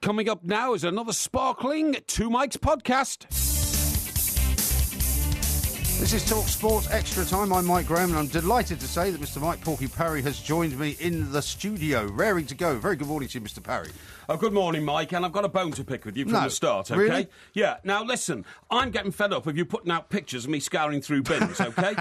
Coming up now is another sparkling Two Mics podcast. This is Talk Sports Extra Time. I'm Mike Graham, and I'm delighted to say that Mr. Mike Porky Parry has joined me in the studio, raring to go. Very good morning to you, Mr. Parry. Oh, good morning, Mike, and I've got a bone to pick with you from the start, okay? Really? Yeah, now listen, I'm getting fed up of you putting out pictures of me scouring through bins, okay?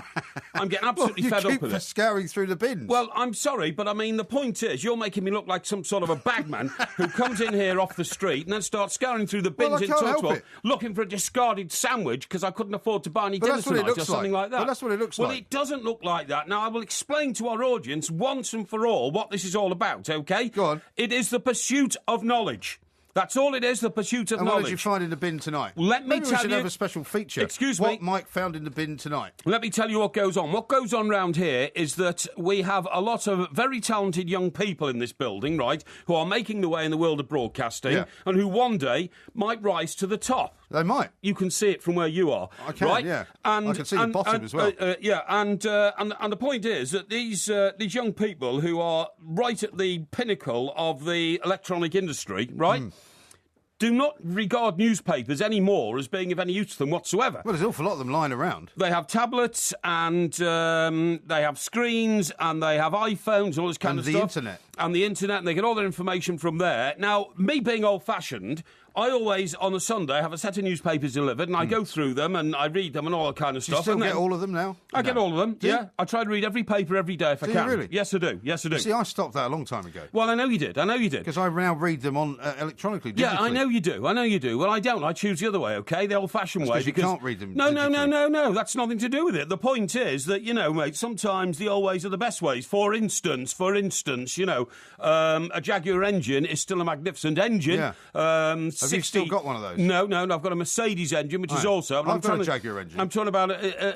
I'm getting absolutely fed up with it. Scouring through the bins. Well, I'm sorry, but I mean, the point is, you're making me look like some sort of a bagman who comes in here off the street and then starts scouring through the bins in Tortwell, looking for a discarded sandwich because I couldn't afford to buy any dinner tonight or something like that. Well, that's what it looks like. Well, it doesn't look like that. Now, I will explain to our audience once and for all what this is all about, okay? Go on. It is the pursuit of knowledge. That's all it is, the pursuit of knowledge. And what did you find in the bin tonight? Maybe we should have a special feature. Excuse me. What Mike found in the bin tonight. Let me tell you what goes on. What goes on round here is that we have a lot of very talented young people in this building, right, who are making the way in the world of broadcasting and who one day might rise to the top. They might. You can see it from where you are. I can, right? yeah. And, I can see the bottom as well. And the point is that these young people who are right at the pinnacle of the electronic industry, right, do not regard newspapers anymore as being of any use to them whatsoever. Well, there's an awful lot of them lying around. They have tablets and they have screens and they have iPhones and all this kind of stuff. And the internet. And the internet, and they get all their information from there. Now, me being old-fashioned, I always, on a Sunday, have a set of newspapers delivered, and I go through them, and I read them and all that kind of stuff. You still get all of them now? I get all of them, yeah. I try to read every paper every day if I can. You really? Yes, I do. Yes, I do. See, I stopped that a long time ago. Well, I know you did. Because I now read them on electronically, digitally. Yeah, I know you do. Well, I don't. I choose the other way, okay? The old-fashioned way. Because you can't read them digitally. No. That's nothing to do with it. The point is that, mate, sometimes the old ways are the best ways. For instance, a Jaguar engine is still a magnificent engine. Yeah. Have you still got one of those? No, I've got a Mercedes engine, which is also... I've got a Jaguar engine. I'm talking about,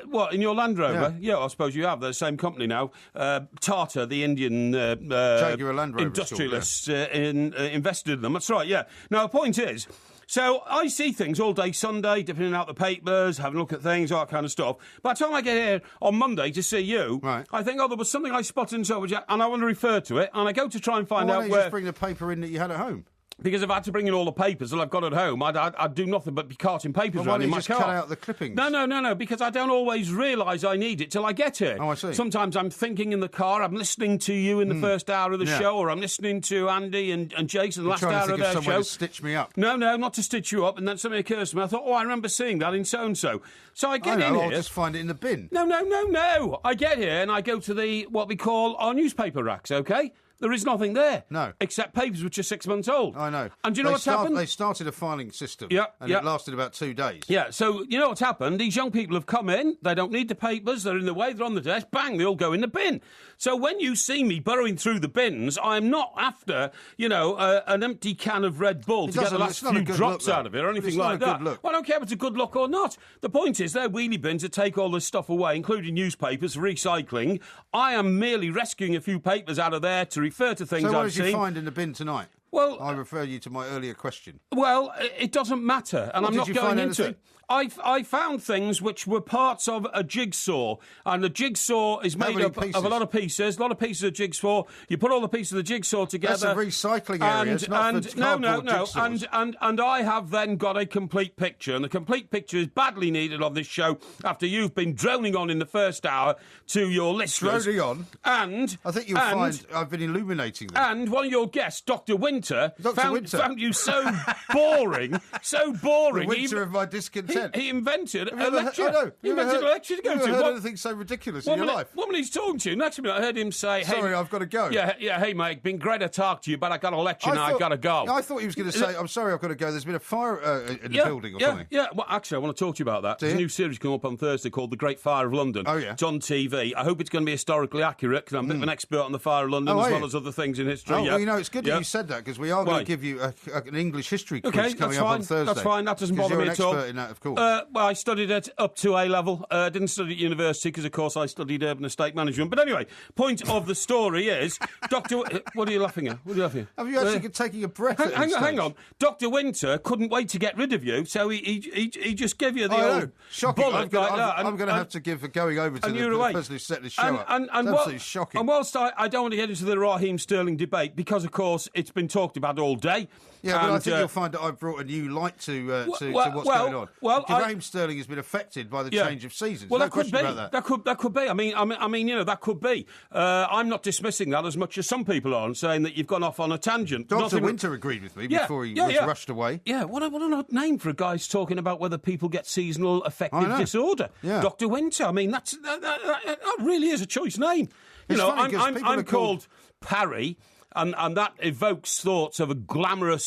what, in your Land Rover? Yeah, I suppose you have. They're the same company now. Tata, the Indian Jaguar Land Rover industrialists, invested in them. That's right, yeah. Now, the point is... So I see things all day Sunday, dipping in and out the papers, having a look at things, all that kind of stuff. By the time I get here on Monday to see you, I think, there was something I spotted in Silverjack, and I want to refer to it, and I go to try and find out why don't you where... just bring the paper in that you had at home? Because if I had to bring in all the papers that I've got at home, I'd do nothing but be carting papers around in my car. Why don't you just cut out the clippings? No, because I don't always realise I need it till I get here. Oh, I see. Sometimes I'm thinking in the car, I'm listening to you in the first hour of the show, or I'm listening to Andy and Jason the last hour of their show. To stitch me up. No, not to stitch you up, and then something occurs to me. I thought, I remember seeing that in so-and-so. So I get in here. I'll just find it in the bin. No. I get here and I go to what we call our newspaper racks, OK? There is nothing there. No. Except papers which are 6 months old. I know. And do you know what's happened? They started a filing system. And it lasted about 2 days. Yeah, so you know what's happened? These young people have come in, they don't need the papers, they're in the way, they're on the desk, bang, they all go in the bin. So when you see me burrowing through the bins, I'm not after, an empty can of Red Bull to get the last few drops out of it or anything like that. Well, I don't care if it's a good look or not. The point is, they're wheelie bins that take all this stuff away, including newspapers, recycling. I am merely rescuing a few papers out of there to refer to things I've seen. What did you find in the bin tonight? Well, I refer you to my earlier question. Well, it doesn't matter, and I'm not going into it. I found things which were parts of a jigsaw, and the jigsaw is made up of a lot of pieces of jigsaw. You put all the pieces of the jigsaw together. That's a recycling area. It's not for cardboard jigsaws. And I have then got a complete picture, and the complete picture is badly needed on this show after you've been droning on in the first hour to your listeners. Droning on? And I think you'll find I've been illuminating them. And one of your guests, Dr. Winter, found you so boring. The winter of my discontent. He invented a lecture. He invented a lecture to go to. Have you ever heard anything so ridiculous in your life? Woman he's talking to, next minute I heard him say, sorry, I've got to go. Yeah, hey, mate, been great to talk to you, but I got a lecture now, I've got to go. I thought he was going to say, I'm sorry, I've got to go. There's been a fire in the building or something. Yeah, well, actually, I want to talk to you about that. There's a new series coming up on Thursday called The Great Fire of London. Oh, yeah. It's on TV. I hope it's going to be historically accurate, because I'm a bit of an expert on the Fire of London, as well as other things in history. Oh, well, it's good that you said that, because we are going to give you an English history quiz coming up on Thursday. That's fine. That doesn't bother me at all. You're an expert in that, of course. Well, I studied it up to A level. Didn't study at university because, of course, I studied urban estate management. But anyway, point of the story is, Doctor. What are you laughing at? Have you actually taking a breath? Hang on. Dr. Winter couldn't wait to get rid of you, so he just gave you the old shocking. bullet like that. I'm going to have to give for going over to the person who set the show up. And absolutely shocking. And whilst I don't want to get into the Raheem Sterling debate, because, of course, it's been talked talked about all day. Yeah, but I think you'll find that I've brought a new light to what's going on. Because Raheem Sterling has been affected by the change of seasons. Well, no that could be. About that. That could be. I mean, that could be. I'm not dismissing that as much as some people are, and saying that you've gone off on a tangent. Dr. Winter agreed with me before he was rushed away. Yeah, what an odd name for a guy who's talking about whether people get seasonal affective disorder. Yeah. Dr. Winter. I mean, that really is a choice name. I'm called Parry. And that evokes thoughts of a glamorous,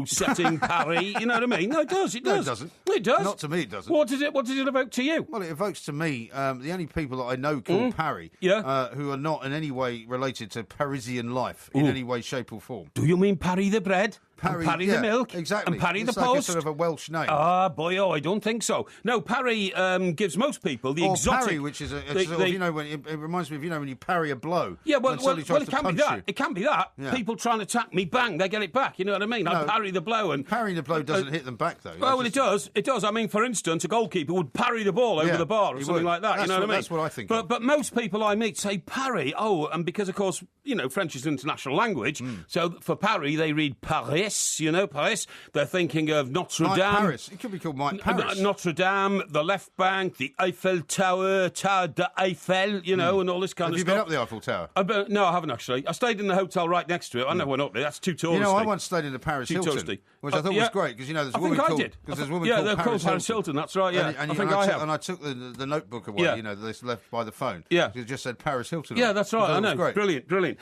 setting Paris. You know what I mean? No, it does. It does. No, it doesn't. It does. Not to me, it doesn't. What does it evoke to you? Well, it evokes to me the only people that I know called Parry, who are not in any way related to Parisian life in any way, shape, or form. Do you mean Parry the bread? Parry the milk, exactly. And Parry it's the like post. A sort of a Welsh name. Ah, I don't think so. No, Parry gives most people the exotic. Parry, which is it reminds me of when you parry a blow. Yeah, well, it can be that. You. It can be that. Yeah. People trying to attack me, bang, they get it back. You know what I mean? No, I parry the blow, and parrying the blow doesn't hit them back though. Well, it does. It does. I mean, for instance, a goalkeeper would parry the ball over the bar or something like that. You know what I mean? That's what I think. But most people I meet say parry. Oh, and because of course French is an international language, so for parry they read Paris. Paris. They're thinking of Notre Dame. Mike Paris. It could be called Mike Paris. Notre Dame, the left bank, the Eiffel Tower, Tower de Eiffel, and all this kind of stuff. Have you been up the Eiffel Tower? No, I haven't actually. I stayed in the hotel right next to it. I never went up there. That's too touristy. I once stayed in the Paris Hilton, which I thought was great because there's a woman called Paris Hilton. That's right. Yeah, I think I have. And I took the notebook away. This left by the phone. Yeah, it just said Paris Hilton. Yeah, that's right. I know. Brilliant.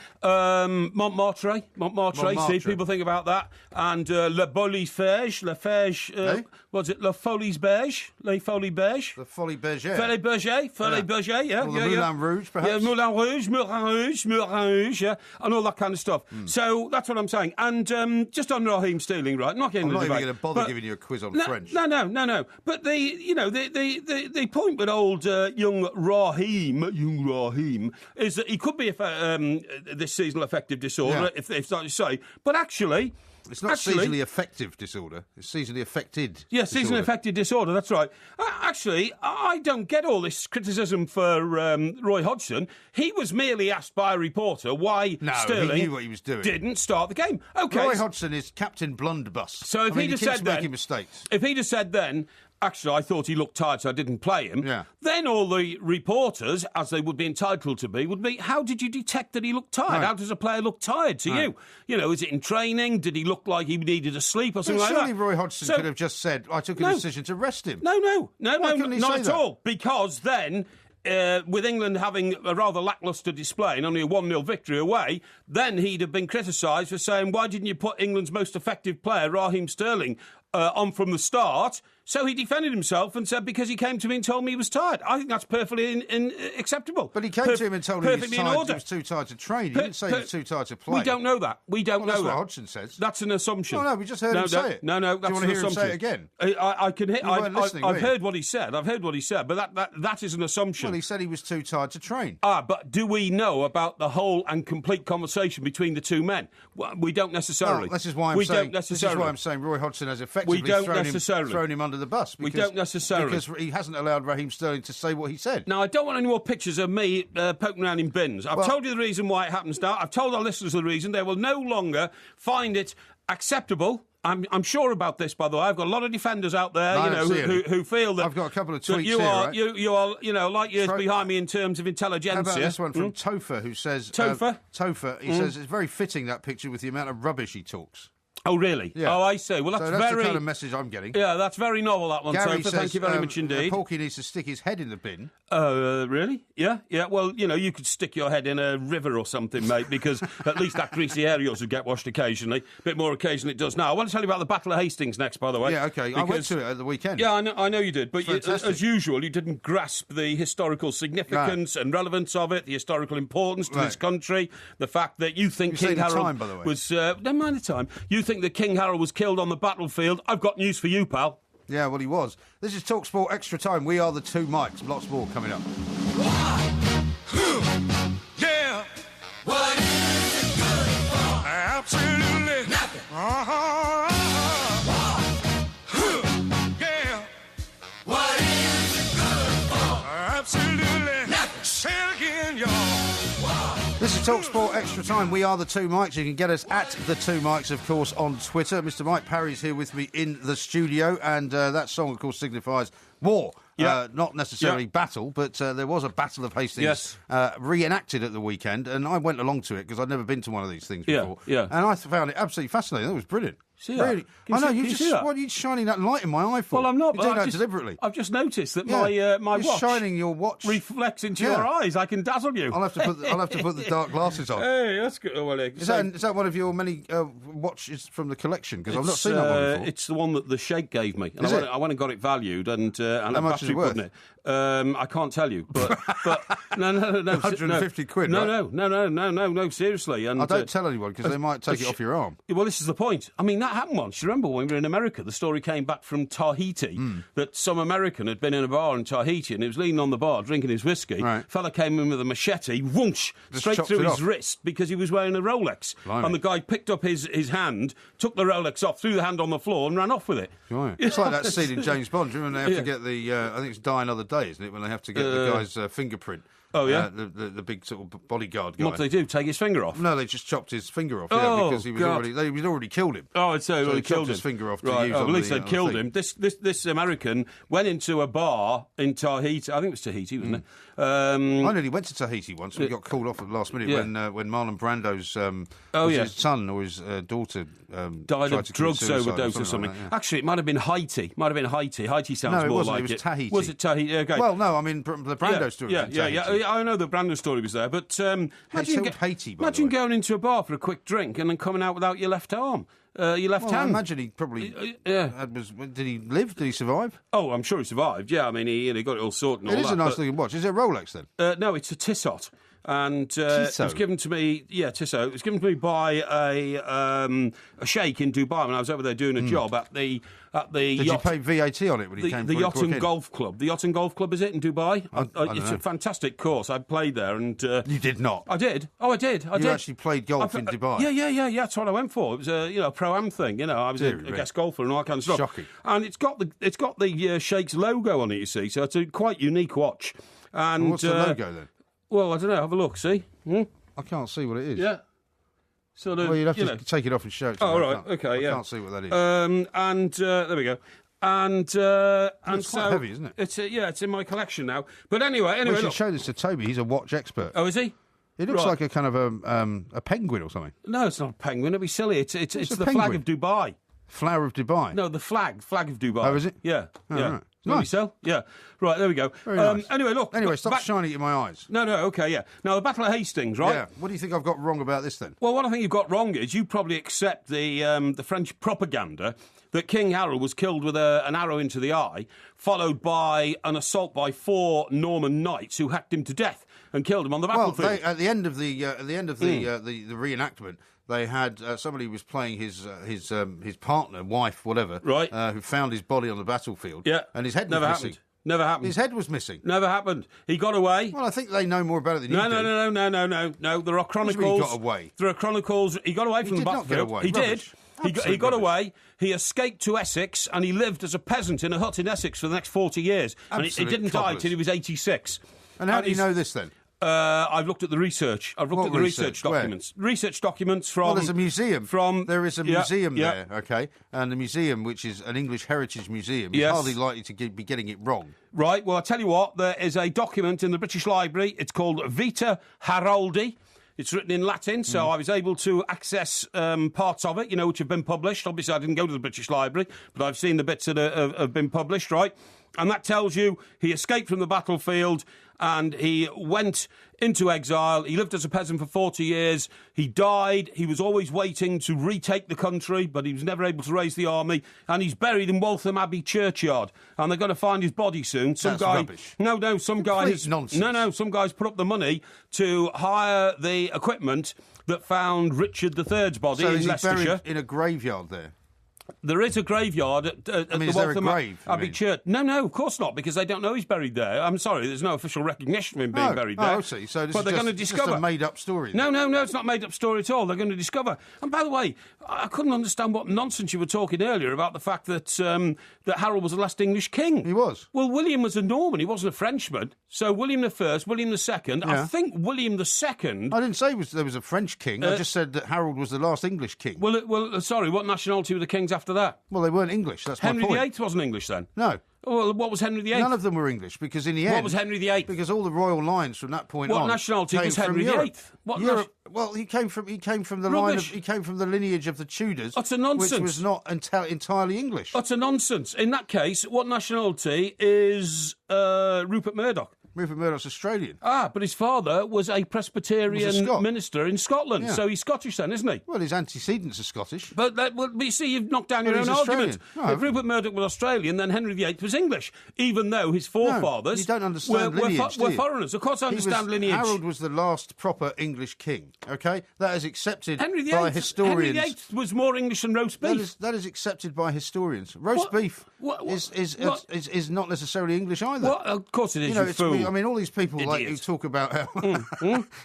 Montmartre. See, people think about that. And Le Bolifège, was it Le Folies Beige? Les Folies Beige? The Folie Bergère. Folie Bergère, yeah. Or the Moulin Rouge, perhaps? Yeah, Moulin Rouge, yeah, and all that kind of stuff. So that's what I'm saying. And just on Raheem Sterling, right? Not getting I'm not even going to bother giving you a quiz on French. No. But the point with old young Raheem is that he could be this seasonal affective disorder, if that's what you say. But actually... It's not seasonally affective disorder. It's seasonally affected. Yeah, seasonally affected disorder. That's right. Actually, I don't get all this criticism for Roy Hodgson. He was merely asked by a reporter why Sterling he knew what he was doing. Didn't start the game. Okay, Roy Hodgson is Captain Blunderbuss. So if he'd have said making mistakes. If he'd have said then, actually, I thought he looked tired, so I didn't play him. Yeah. Then all the reporters, as they would be entitled to be, would be, how did you detect that he looked tired? Right. How does a player look tired to you? Is it in training? Did he look like he needed a sleep or something like that? Surely Roy Hodgson could have just said, I took a decision to rest him. No, not at all. Because then... with England having a rather lacklustre display and only a 1-0 victory away, then he'd have been criticised for saying, why didn't you put England's most effective player, Raheem Sterling, on from the start? So he defended himself and said, because he came to me and told me he was tired. I think that's perfectly acceptable. But he came to him and told him he was too tired to train. He didn't say he was too tired to play. We don't know that. That's what Hodgson says. That's an assumption. No, we just heard him say it. No, that's an assumption. Do you want to hear him say it again? I can hear. I've heard what he said. But that is an assumption. Well, he said he was too tired to train. But do we know about the whole and complete conversation between the two men? Well, we don't necessarily. Well, this is why I'm saying Roy Hodgson has effectively thrown him under the bus. We don't necessarily. Because he hasn't allowed Raheem Sterling to say what he said. Now, I don't want any more pictures of me poking around in bins. I've told you the reason why it happens now. I've told our listeners the reason. They will no longer find it acceptable. I'm sure about this, by the way. I've got a lot of defenders out there, who feel that... I've got a couple of tweets you here, are, right? You are, light years behind me in terms of intelligence. How about this one from Topher, who says... Topher? He says, it's very fitting, that picture, with the amount of rubbish he talks. Oh, really? Yeah. Oh, I see. Well, that's the kind of message I'm getting. Yeah, that's very novel, that one, Gary Topher. says, thank you very much indeed. Porky needs to stick his head in the bin. Really? Yeah. Well, you could stick your head in a river or something, mate, because at least that greasy area would get washed occasionally. A bit more occasionally it does now. I want to tell you about the Battle of Hastings next, by the way. Yeah, OK. I went to it at the weekend. Yeah, I know you did. But as usual, you didn't grasp the historical significance and relevance of it, the historical importance to this country, the fact that you think King Harold was... Don't mind the time. You think that King Harold was killed on the battlefield. I've got news for you, pal. Yeah, well, he was. This is TalkSport Extra Time. We are the two mics. Lots more coming up. Yeah. What is it good for? Absolutely nothing. Yeah. What is it good for? Absolutely nothing. Say it again, y'all. This is TalkSport Extra Time. We are the Two Mics. You can get us at the Two Mics, of course, on Twitter. Mr. Mike Parry's here with me in the studio, and that song, of course, signifies war. Yeah. Not necessarily battle, but there was a Battle of Hastings reenacted at the weekend, and I went along to it because I'd never been to one of these things before. Yeah. And I found it absolutely fascinating. That was brilliant. See that? Really? Can I know, you you see just, that? what are you shining that light in my eye for? Well, I'm not. You're doing that deliberately. I've just noticed that Yeah. my You're watch shining your watch. reflects into Yeah. your eyes. I can dazzle you. I'll have to put the dark glasses on. Hey, that's good. Oh, well, Is that one of your many watches from the collection? Because I've not seen that one before. It's the one that the Sheikh gave me. And Is it? I went and got it valued, and How a much is battery it worth? put in it. I can't tell you, but no. 150 quid, right? No, seriously. And I don't tell anyone because they might take it off your arm. Well, this is the point. I mean, that happened once. You remember when we were in America, the story came back from Tahiti that some American had been in a bar in Tahiti and he was leaning on the bar drinking his whiskey. Right. Fella came in with a machete, whoosh, Just straight chopped through it his off. wrist because he was wearing a Rolex. Blimey. And the guy picked up his hand, took the Rolex off, threw the hand on the floor and ran off with it. Right. It's like that scene in James Bond. Do you remember when they have to get the, I think it's Die Another Day, isn't it, when they have to get the guy's fingerprint. Oh, yeah? The big sort of bodyguard guy. What do they do? Take his finger off? No, they just chopped his finger off, Oh, because he was God. they'd already killed him. Oh, so they he chopped killed his him. finger off to Right. use Oh, on at least the, they'd killed thing. him. This American went into a bar in Tahiti. I think it was Tahiti, wasn't it? I nearly went to Tahiti once. We got called off at the last minute Yeah. when Marlon Brando's yeah. his son or his daughter Died tried of to commit drugs suicide overdose or something. like that, yeah. Actually, it might have been Haiti. Haiti sounds No, it more wasn't. like It was Tahiti. Was it Tahiti? Okay. Well, no, I mean the Brando story. Yeah, was in yeah. Tahiti. I know the Brando story was there, but imagine, told Haiti, by the imagine way. going into a bar for a quick drink and then coming out without your left arm, your left Well, I hand. imagine he probably did he live? Did he survive? Oh, I'm sure he survived. Yeah, I mean, he got it all sorted and all It that. is a nice but- looking watch. Is it a Rolex then? No, it's a Tissot. And it was given to me, Tissot. It was given to me by a sheikh in Dubai when I was over there doing a job at the Did yacht. you pay VAT on it when he came? The when he Yacht broke and in? Golf Club. The Yacht and Golf Club, is it, in Dubai? I don't it's know. a fantastic course. I played there and... You did not. I did. Oh, I did. I You did. actually played golf in Dubai? Yeah. That's what I went for. It was a pro-am thing. I was a Dear me. guest golfer and all that kind of stuff. Shocking. And it's got the Sheikh's logo on it, you see, so it's a quite unique watch. And Well, what's the logo then? Well, I don't know. Have a look, see? I can't see what it is. Yeah. Sort of, Well, you'd have to take it off and show it to me. Oh, I right. can't- Okay, yeah. I can't see what that is. And there we go. And it's quite quite heavy, isn't it? It's in my collection now. But anyway, we should look. show this to Toby. He's a watch expert. Oh, is he? It looks Right. like a kind of a penguin or something. No, it's not a penguin. It'd be silly. It's a the flag penguin? of Dubai. Flower of Dubai. No, the flag of Dubai. Oh, is it? Yeah, Oh, yeah. right. Maybe Nice. so. Yeah. Right, there we go. Very nice. Anyway, look. Anyway, look, stop shining it in my eyes. No, okay, yeah. Now, the Battle of Hastings, right? Yeah. What do you think I've got wrong about this then? Well, what I think you've got wrong is you probably accept the French propaganda that King Harold was killed with an arrow into the eye, followed by an assault by 4 Norman knights who hacked him to death and killed him on the Well, battlefield. at the end of the the reenactment, they had somebody was playing his partner, wife, whatever, Right. who found his body on the battlefield. Yeah. And his head Never was happened. missing. Never happened. His head was missing. Never happened. He got away. Well, I think they know more about it than you do. No. There are chronicles. mean he got away? There are chronicles. He got away from did the not get battlefield. away. He Rubbish. did. Absolute He got rubbish. away. He escaped to Essex and he lived as a peasant in a hut in Essex for the next 40 years. And he Absolute didn't die cobblers. till he was 86. And how do you he's- know this then? I've looked at the research. I've looked What at the research research? Where? documents. Research documents from. Well, there's a museum. There is a Yeah, museum yeah. there, okay? And the museum, which is an English heritage museum, is Yes. hardly likely to be getting it wrong. Right, well, I'll tell you what, there is a document in the British Library. It's called Vita Haroldi. It's written in Latin, so I was able to access parts of it, which have been published. Obviously, I didn't go to the British Library, but I've seen the bits that have been published, right? And that tells you he escaped from the battlefield and he went into exile. He lived as a peasant for 40 years. He died. He was always waiting to retake the country, but he was never able to raise the army. And he's buried in Waltham Abbey churchyard. And they're going to find his body soon. Some That's guy, rubbish. No, some guy Complete has, nonsense. No, some guys put up the money to hire the equipment that found Richard III's body So in is he Leicestershire. buried in a graveyard there? There is a graveyard at the is there a Waltham grave, you Abbey mean? Church. No, of course not, because they don't know he's buried there. I'm sorry, there's no official recognition of him being buried there. Oh, I see. So this but is they're just, going to it's discover. just a made-up story. No, it's not a made-up story at all. They're going to discover. And by the way, I couldn't understand what nonsense you were talking earlier about the fact that that Harold was the last English king. He was. Well, William was a Norman. He wasn't a Frenchman. So William I, William II. Yeah. I think William II. I didn't say there was a French king. I just said that Harold was the last English king. Well, sorry, what nationality were the kings after that? Well, they weren't English. That's my Henry point. VIII wasn't English then. No. Well, what was Henry VIII? None of them were English because in the end... What was Henry VIII? Because all the royal lines from that point on... What nationality came was from Henry Europe. VIII? Europe. Well, he came from the line of... Rubbish. He came from the lineage of the Tudors. Utter nonsense. Which was not entirely English. Utter nonsense. In that case, what nationality is Rupert Murdoch? Rupert Murdoch's Australian. Ah, but his father was a Presbyterian Scot. minister in Scotland, Yeah. so he's Scottish then, isn't he? Well, his antecedents are Scottish. But you see, you've knocked down your But own he's argument. Australian. No. If Rupert Murdoch was Australian, then Henry VIII was English, even though his forefathers you don't understand were lineage, do were you? foreigners. Of course I understand lineage. Harold was the last proper English king, OK? That is accepted Henry VIII, by historians. Henry VIII was more English than roast beef. That is accepted by historians. Roast beef is not necessarily English either. Well, of course it is, You know, you fool. I mean, all these people like Idiot. who talk about how...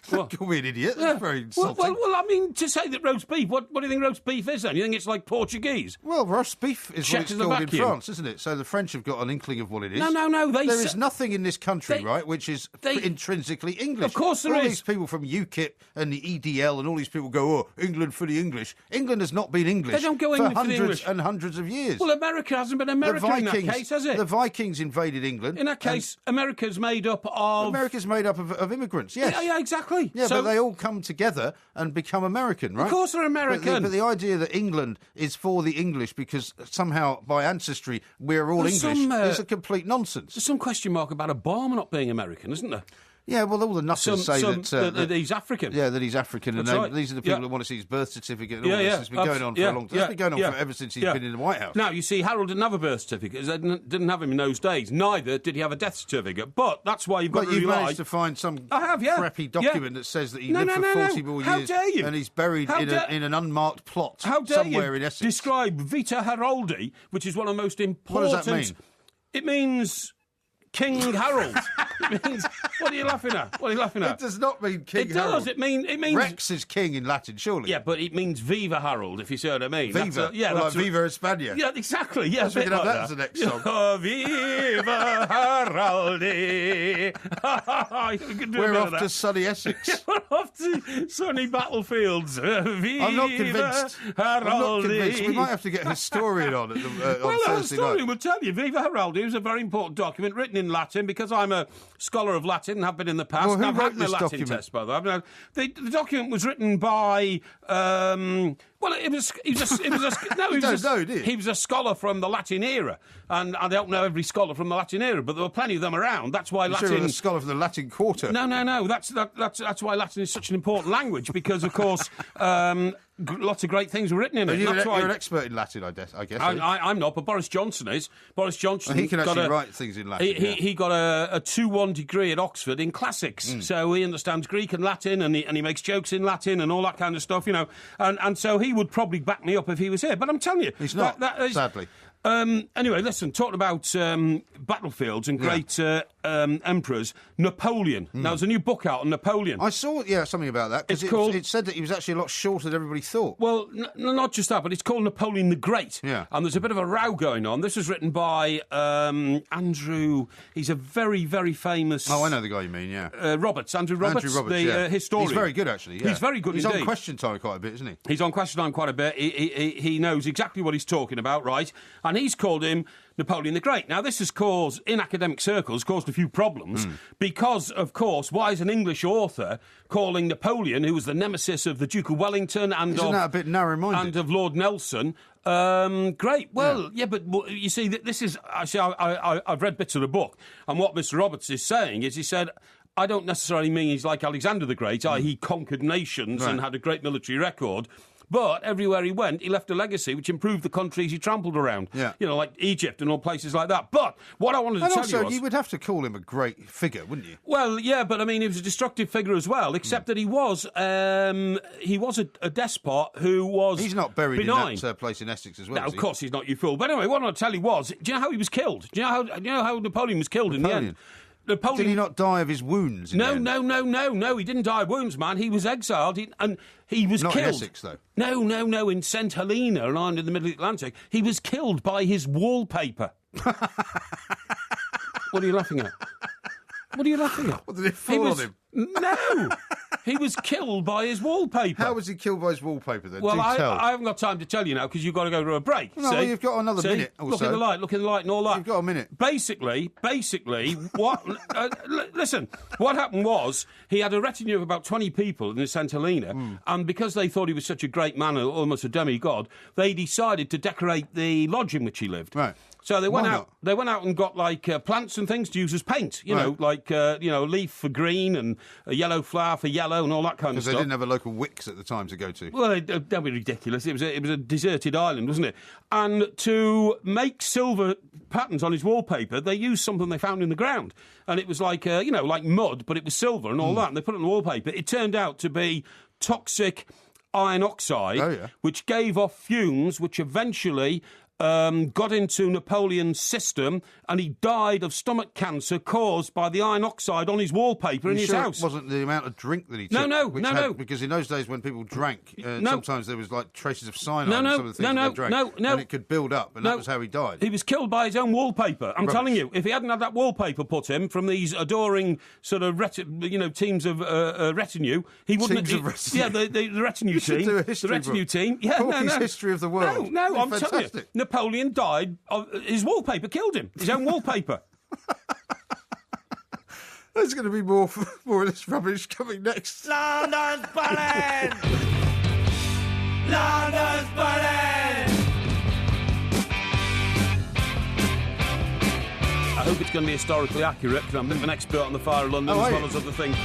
What? Call me an idiot. That's very insulting. Well, I mean, to say that roast beef, what do you think roast beef is then? You think it's like Portuguese? Well, roast beef is what it's called in Czechoslovakian. France, isn't it? So the French have got an inkling of what it is. No. There is nothing in this country, they- right, which is they- intrinsically English. Of course there all is. these people from UKIP and the EDL and all these people go, oh, England for the English. England has not been English They don't go for England for the hundreds English. and hundreds of years. Well, America hasn't been America in that case, has it? The Vikings invaded England. In that case, America's made up of... America's made up of immigrants, yes. Yeah, exactly. Yeah, So- but they all come together and become American, right? Of course they're American. But the idea that England is for the English because somehow by ancestry we're all There's English some, is a complete nonsense. There's some question mark about Obama not being American, isn't there? Yeah, well, all the nutters say that he's African. Yeah, that he's African. That's and right. these are the people Yeah. that want to see his birth certificate and all Yeah, this. yeah. It's been going on for a long time. It's been going on ever since he's been in the White House. Now, you see, Harold didn't have a birth certificate. They didn't have him in those days. Neither did he have a death certificate. But that's why you've got But to you've rely... managed to find some I have, yeah. crappy document that says that he lived for 40 more How years dare you? and he's buried in an unmarked plot How dare somewhere you in Essex. describe Vita Haroldi, which is one of the most important... What does that mean? It means King Harold. It means... What are you laughing at? It does not mean King It Harold. does. It means... Rex is king in Latin, surely. Yeah, but it means Viva Harold, if you see what I mean. Viva. That's Like Viva España. Yeah, exactly. Yeah, We can have that as the next song. Oh, Viva Haroldi. We're off to sunny Essex. We're off to sunny battlefields. Viva I'm not convinced. Haroldi. We might have to get a historian on on Well, a Thursday historian night. will tell you. Viva Haroldi was a very important document written in Latin because I'm a scholar of Latin and have been in the past. Well, who I've wrote had my this Latin document? test, by the way. The document was written by. Well, he was a scholar from the Latin era, and I don't know every scholar from the Latin era, but there were plenty of them around. That's why You're Latin. sure you're a scholar from the Latin Quarter. No. That's why Latin is such an important language because, of course, lots of great things were written in it. You're That's why an expert in Latin, I guess. I'm not, but Boris Johnson is. Boris Johnson. He can got actually a- write things in Latin. He got a 2-1 degree at Oxford in classics, so he understands Greek and Latin, and he makes jokes in Latin and all that kind of stuff, you know. And so he would probably back me up if he was here. But I'm telling you, He's not, that is, sadly. Anyway, listen, talking about battlefields and great emperors, Napoleon. Now, there's a new book out on Napoleon. I saw, something about that. Because It's called- it said that he was actually a lot shorter than everybody thought. Well, not just that, but it's called Napoleon the Great. Yeah. And there's a bit of a row going on. This was written by Andrew. He's a very, very famous... Oh, I know the guy you mean, yeah. Andrew Roberts, Andrew Roberts, the yeah. historian. He's very good, actually. Yeah. He's very good He's indeed. on Question Time quite a bit, isn't he? He's on Question Time quite a bit. He knows exactly what he's talking about, right? And he's called him Napoleon the Great. Now, this has caused, in academic circles, a few problems because, of course, why is an English author calling Napoleon, who was the nemesis of the Duke of Wellington and Isn't that a bit narrow-minded? and of Lord Nelson, great. Well, yeah, but you see, this is actually I've read bits of the book, and what Mr. Roberts is saying is he said, I don't necessarily mean he's like Alexander the Great, he conquered nations and had a great military record. But everywhere he went, he left a legacy which improved the countries he trampled around. Yeah. You know, like Egypt and all places like that. But what I wanted to And tell also, you was... you would have to call him a great figure, wouldn't you? Well, yeah, but I mean, he was a destructive figure as well, except that he was a despot who was He's not buried benign. in that place in Essex as well, No, is of he? course he's not, you fool. But anyway, what I want to tell you was, do you know how he was killed? Do you know how Napoleon was killed in the end? Napoleon... Did he not die of his wounds? No. He didn't die of wounds, man. He was exiled, and he was Not killed. in Essex, though. No. In St Helena, an island in the Middle Atlantic, he was killed by his wallpaper. What are you laughing at? What are you laughing at? What, did it fall on him? No! He was killed by his wallpaper. How was he killed by his wallpaper, then? Well, Do tell. I haven't got time to tell you now because you've got to go to a break. No, see? well, you've got another minute or Look so. in the light and all that. You've got a minute. Basically, what... listen, what happened was he had a retinue of about 20 people in the St Helena, and because they thought he was such a great man, almost a demigod, they decided to decorate the lodge in which he lived. Right. So they went Why out. not? They went out and got like plants and things to use as paint. You know, like a leaf for green and a yellow flower for yellow and all that kind of Because they stuff. didn't have a local Wicks at the time to go to. Well, that'd be ridiculous. It was a deserted island, wasn't it? And to make silver patterns on his wallpaper, they used something they found in the ground, and it was like like mud, but it was silver and all that. And they put it on the wallpaper. It turned out to be toxic iron oxide, which gave off fumes, which eventually got into Napoleon's system, and he died of stomach cancer caused by the iron oxide on his wallpaper in his house. It wasn't the amount of drink that he took? No. Because in those days when people drank, sometimes there was like traces of cyanide in some of the things they drank. No. And it could build up, and that was how he died. He was killed by his own wallpaper. I'm telling you, if he hadn't had that wallpaper put in from these adoring sort of teams of retinue, he wouldn't. Teams of retinue. Yeah, the retinue You should team. do a history the retinue book. team. Yeah, Porky's History of the World. No, I'm telling you, Fantastic. Napoleon died. His wallpaper killed him. His own wallpaper. There's going to be more of this rubbish coming next. London's burning! London's burning! I hope it's going to be historically accurate because I'm a bit of an expert on the Fire of London as well as other things.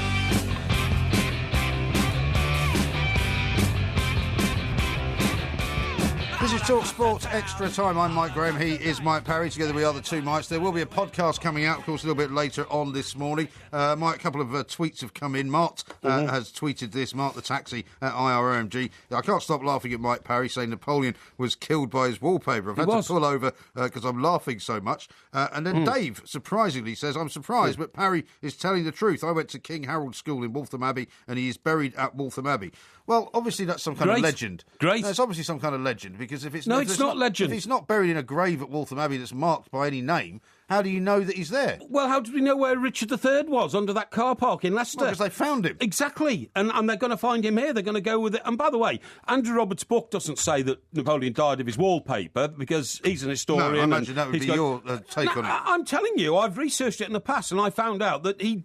This is Talk Sports Extra Time. I'm Mike Graham. He is Mike Parry. Together we are the two Mikes. There will be a podcast coming out, of course, a little bit later on this morning. Mike, a couple of tweets have come in. Mart has tweeted this. Mart the Taxi at IROMG. I can't stop laughing at Mike Parry saying Napoleon was killed by his wallpaper. I've had to pull over because I'm laughing so much. And then Dave, surprisingly, says, I'm surprised, but Parry is telling the truth. I went to King Harold School in Waltham Abbey and he is buried at Waltham Abbey. Well, obviously that's some kind of legend. Great. No, it's obviously some kind of legend because if it's it's not legend. If he's not buried in a grave at Waltham Abbey that's marked by any name, how do you know that he's there? Well, how did we know where Richard III was under that car park in Leicester? Because they found him. Exactly. And they're going to find him here. They're going to go with it. And by the way, Andrew Roberts' book doesn't say that Napoleon died of his wallpaper because he's an historian. No, I imagine that would be your take on it. I'm telling you, I've researched it in the past and I found out that he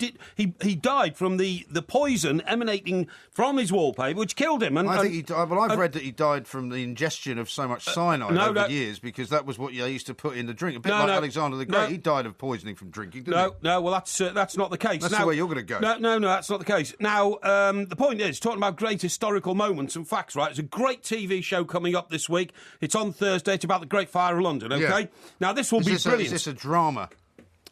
died from the poison emanating from his wallpaper, which killed him. And I think he died. Well, I've read that he died from the ingestion of so much cyanide over the years because that was what they used to put in the drink. A bit like Alexander the Great. He died of poisoning from drinking, didn't he? No, well, that's not the case. That's the way you're going to go. No, that's not the case. Now, the point is, talking about great historical moments and facts, right? There's a great TV show coming up this week. It's on Thursday. It's about the Great Fire of London, okay? Yeah. Now, this will be brilliant. Is this a drama?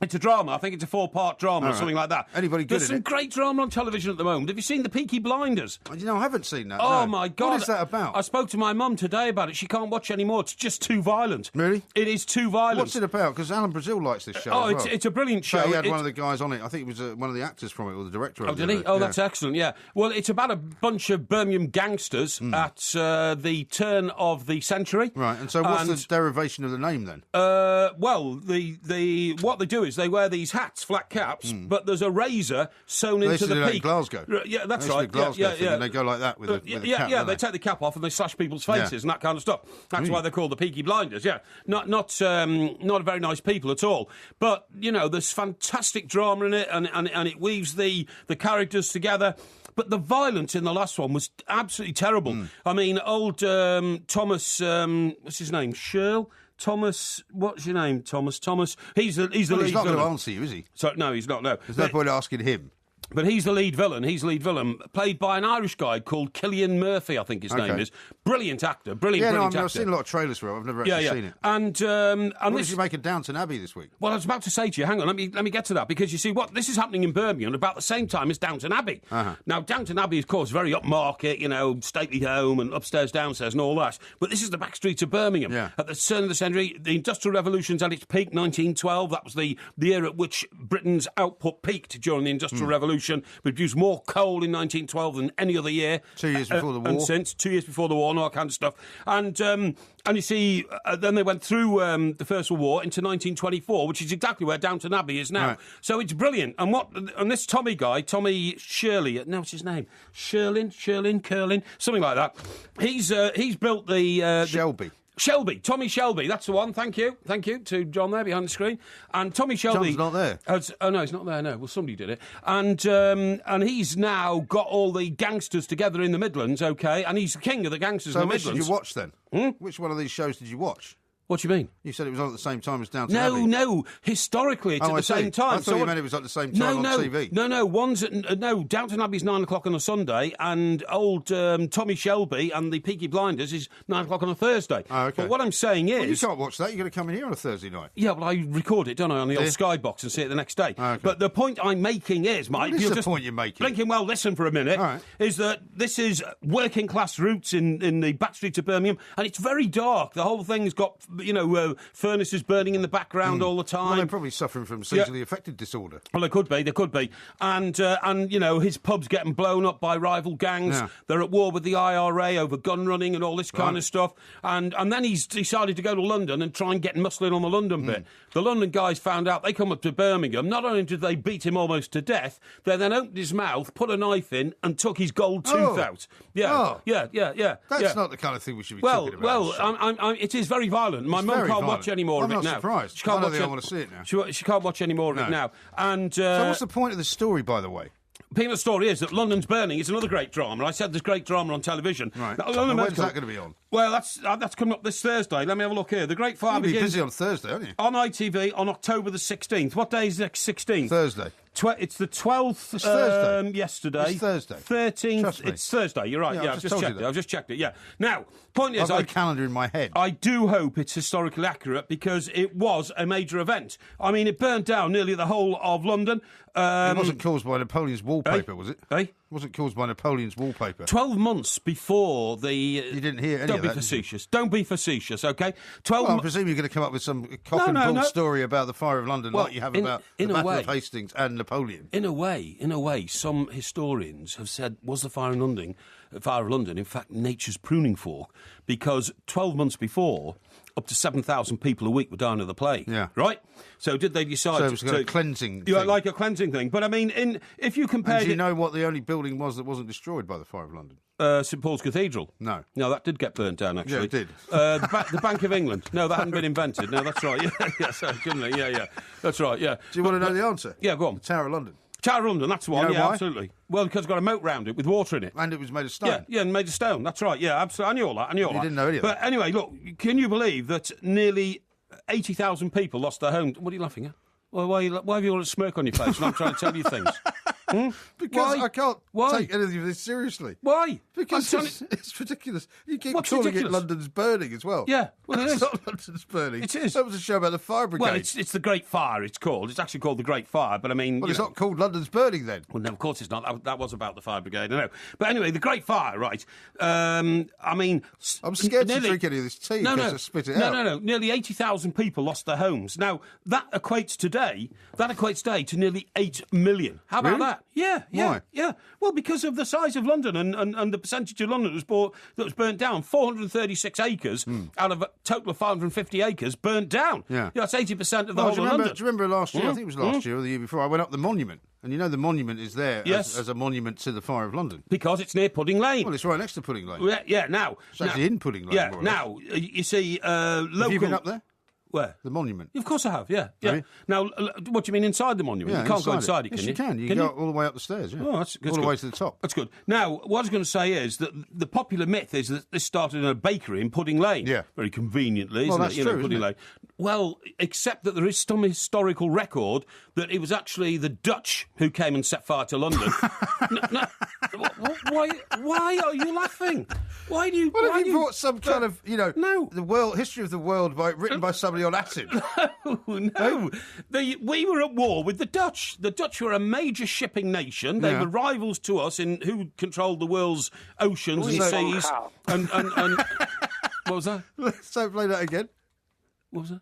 It's a drama. I think it's a 4-part drama or something like that. Anybody good There's in some great drama on television at the moment. Have you seen The Peaky Blinders? You know, I haven't seen that. Oh, no. my God. What is that about? I spoke to my mum today about it. She can't watch anymore. It's just too violent. Really? It is too violent. What's it about? Because Alan Brazil likes this show as well. It's a brilliant show. So he had one of the guys on it. I think it was one of the actors from it, or the director of it. Oh, did he? Oh, that's excellent, yeah. Well, it's about a bunch of Birmingham gangsters at the turn of the century. Right, and so what's the derivation of the name then? Well, what they do is they wear these hats, flat caps, but there's a razor sewn into the peak. In Glasgow. Yeah, that's right. Yeah. And they go like that with the cap. Yeah, they take the cap off and they slash people's faces and that kind of stuff. That's why they're called the Peaky Blinders. Yeah, not a very nice people at all. But there's fantastic drama in it, and it weaves the characters together. But the violence in the last one was absolutely terrible. I mean, old Thomas, what's his name? Shirl? Thomas, what's your name? Thomas. He's the lead. He's not going to answer you, is he? So no, he's not. No, there's no point asking him. But he's the lead villain. He's the lead villain, played by an Irish guy called Cillian Murphy, I think his name is. Brilliant actor. Brilliant actor. I've seen a lot of trailers for it. I've never actually seen it. And what did you make of Downton Abbey this week? Well, I was about to say to you, hang on, let me get to that, because you see, this is happening in Birmingham about the same time as Downton Abbey. Now, Downton Abbey, of course, very upmarket, stately home and upstairs, downstairs and all that. But this is the back streets of Birmingham. Yeah. At the turn of the century, the Industrial Revolution's at its peak, 1912. That was the year at which Britain's output peaked during the Industrial Revolution. We produced more coal in 1912 than any other year. 2 years before the war. And since, 2 years before the war and all that kind of stuff. And you see, then they went through the First World War into 1924, which is exactly where Downton Abbey is now. Right. So it's brilliant. And this Tommy guy, Tommy Shirley, no, what's his name? Curlin, something like that. He's built the Tommy Shelby, that's the one. Thank you to John there behind the screen. And Tommy Shelby, John's not there. Oh no, he's not there. No, well, somebody did it. And he's now got all the gangsters together in the Midlands. Okay, and he's the king of the gangsters in the Midlands. So which did you watch then? Which one of these shows did you watch? What do you mean? You said it was on at the same time as Downton Abbey. No. Historically, it's at the same time. I thought you meant it was at the same time on TV. No. Downton Abbey's 9 o'clock on a Sunday, and old Tommy Shelby and the Peaky Blinders is 9 o'clock on a Thursday. Oh, okay. But what I'm saying is... Well, you can't watch that. You're going to come in here on a Thursday night. Yeah, well, I record it, don't I, on the old Skybox and see it the next day. Oh, okay. But the point I'm making is, Mike... What is the point you're making? Blinking well, listen for a minute. All right. Is that this is working-class roots in the back streets of Birmingham, and it's very dark. The whole thing's got, furnaces burning in the background all the time. Well, they're probably suffering from seasonally affected disorder. Well, they could be. And his pub's getting blown up by rival gangs. Yeah. They're at war with the IRA over gun running and all this kind of stuff. And then he's decided to go to London and try and get muscling on the London bit. The London guys found out, they come up to Birmingham. Not only did they beat him almost to death, they then opened his mouth, put a knife in, and took his gold tooth out. Yeah. That's not the kind of thing we should be talking about. It is very violent. My mum can't watch any more of it now. I'm not surprised. She can't I don't think I want to see it now. She can't watch any more of it now. And so what's the point of the story, by the way? The story is that London's Burning is another great drama. I said there's great drama on television. Right. Now, when's that going to be on? Well, that's coming up this Thursday. Let me have a look here. The Great Fire begins... You'll be busy on Thursday, aren't you? On ITV on October the 16th. What day is next 16th? Thursday. It's the 12th. It's Thursday. Yesterday. It's Thursday. 13th. Trust me. It's Thursday. You're right. Yeah, I've just checked it. Yeah. Now, point is, I've got a calendar in my head. I do hope it's historically accurate because it was a major event. I mean, it burnt down nearly the whole of London. It wasn't caused by Napoleon's wallpaper, was it? It wasn't caused by Napoleon's wallpaper. 12 months before the... You didn't hear any Don't of be that, facetious. Don't be facetious, OK? I presume you're going to come up with some cock and bull story about the Fire of London like you have about the Battle of Hastings and Napoleon. In a way, some historians have said, was the Fire of London, in fact, nature's pruning fork? Because 12 months before... up to 7,000 people a week were dying of the plague. Yeah. Right? So did they decide so it was a cleansing thing? Yeah, like a cleansing thing. But I mean, if you compare... Do you know what the only building was that wasn't destroyed by the Fire of London? St Paul's Cathedral. No, that did get burnt down, actually. Yeah, it did. The Bank of England. No, that hadn't been invented. No, that's right. Yeah, sorry, couldn't it? Yeah. That's right, yeah. Do you want to know the answer? Yeah, go on. The Tower of London. Tower of London, that's the one. You know why? Absolutely. Well, because it's got a moat round it with water in it. And it was made of stone. Yeah, and made of stone. That's right. Yeah, absolutely. I knew all that. You didn't know any of that. But anyway, look, can you believe that nearly 80,000 people lost their homes? What are you laughing at? Well, why have you got a smirk on your face when I'm trying to tell you things? Because Why? I can't Why? take anything of this seriously. Why? Because it's ridiculous. You keep What's calling ridiculous? it London's Burning as well. Yeah, well, it it's is. not London's Burning. It is. That was a show about the fire brigade. Well, it's the Great Fire, it's called. It's actually called the Great Fire, but I mean... Well, it's not called London's Burning then. Well, no, of course it's not. That was about the fire brigade, I know. But anyway, the Great Fire, right? I mean... I'm scared to drink any of this tea because I spit it out. No. Nearly 80,000 people lost their homes. Now, that equates today to nearly 8 million. How about that? Yeah. Why? Yeah. Well, because of the size of London and the percentage of London that was burnt down. 436 acres out of a total of 550 acres burnt down. Yeah. That's 80% of the whole of London. Do you remember last year? I think it was last year or the year before. I went up the monument. And you know the monument is there as a monument to the Fire of London. Because it's near Pudding Lane. Well, it's right next to Pudding Lane. Yeah, now... It's actually in Pudding Lane. Yeah, more or less. now, you see, local... Have you been up there? Where? The monument. Of course I have, yeah. Have you? Now, what do you mean inside the monument? Yeah, you can't go inside it, yes, can you can. You Can go all the way up the stairs, yeah. Oh, that's all the good. way to the top. That's good. Now, what I was going to say is that the popular myth is that this started in a bakery in Pudding Lane. Yeah. Very conveniently, isn't that's it? true, Pudding isn't it? Lane. Well, except that there is some historical record that it was actually the Dutch who came and set fire to London. Why are you laughing? Why do you... What why have do you brought some kind of, No. the history of the world written by somebody on acid? No. We were at war with the Dutch. The Dutch were a major shipping nation. They Yeah. were rivals to us in who controlled the world's oceans and So- seas. And what was that? So play that again. What was that?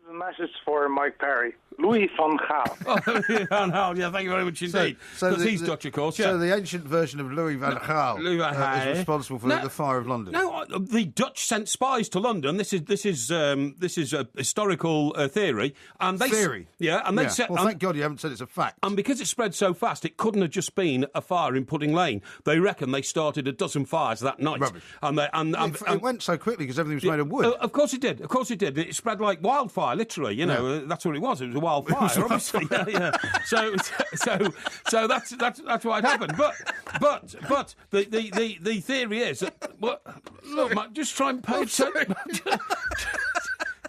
A message for Mike Perry. Louis van Gaal. Oh, yeah, thank you very much indeed. Because he's Dutch, of course, yeah. So the ancient version of Louis van Gaal Louis van Gaal. is responsible for the fire of London. No, the Dutch sent spies to London. This is a historical theory, and they Theory? yeah, and they set. Well, thank God you haven't said it's a fact. And because it spread so fast, it couldn't have just been a fire in Pudding Lane. They reckon they started a dozen fires that night. Rubbish. And It went so quickly because everything was made of wood. Of course it did. Of course it did. It spread like wildfire, literally. That's what it was. It was a wildfire, obviously. Yeah. So that's what happened. But the theory is that look, Mike, just try and pay attention.